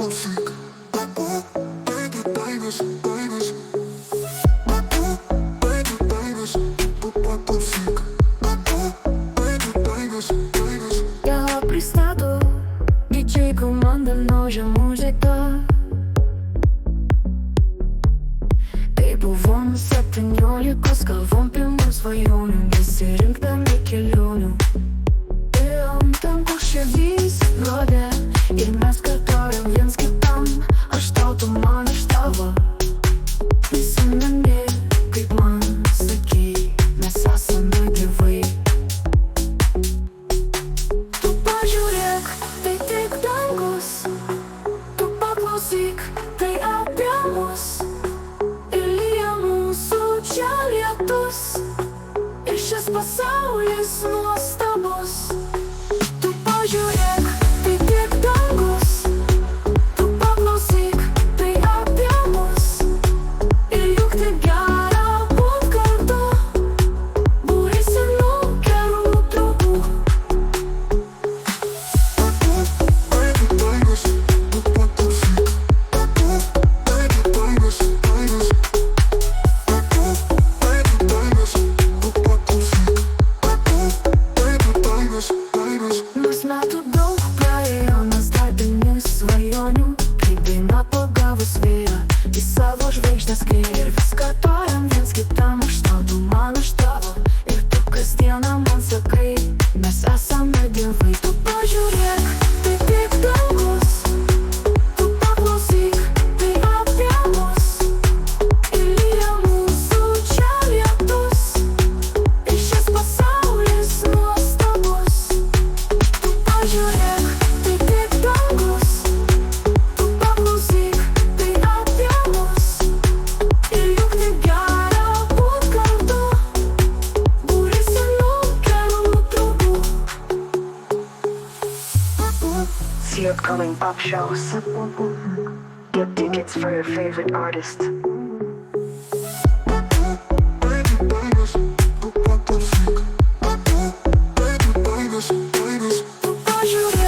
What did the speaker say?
Я pristato DJ команда noja muzika. Tai buvom septyniolikos, kalvom pilnų svajonių, nesirinkdami kelionių. Ėjom ten, kur širdys rodė, ir mes kartojom viens kitam. Aš tau, tu man, aš tavo. Prisimeni, kaip man sakei, mes esame gyvai. Tu pažiūrėk, tai tik dangus. Tu paklausyk, tai apie mus. Ir lyja mūsų čia lietus. Ir šis pasaulis nuostabus. Tu pažiūrėk, tai tik dangus. Tu paklausyk, tai apie mus. Ir juk taip gera būt kartu. Būrys senų gerų draugų. Nors metų daug praėjo, mes dar pilni svajonių. Kaip daina pagavus vėją, į savo žvaigždės skrieja. Ir vis kartojam viens kitam, aš tau, tu man, aš tavo. Ir tu kasdieną man sakai, mes esame dievai. Tu pažiūrėk, tai tik dangus. Tu paklausyk, tai apie mus. Ir lyja mūsų čia lietus. Ir šis pasaulis nuostabus. Tu pažiūrėk, tai tik dangus. Tu paklausyk, tai apie mus. Ir juk taip gera būt kartu. Būrys senų gerų draugų. See upcoming pop shows. Get tickets for your favorite artist. Tu pažiūrėk.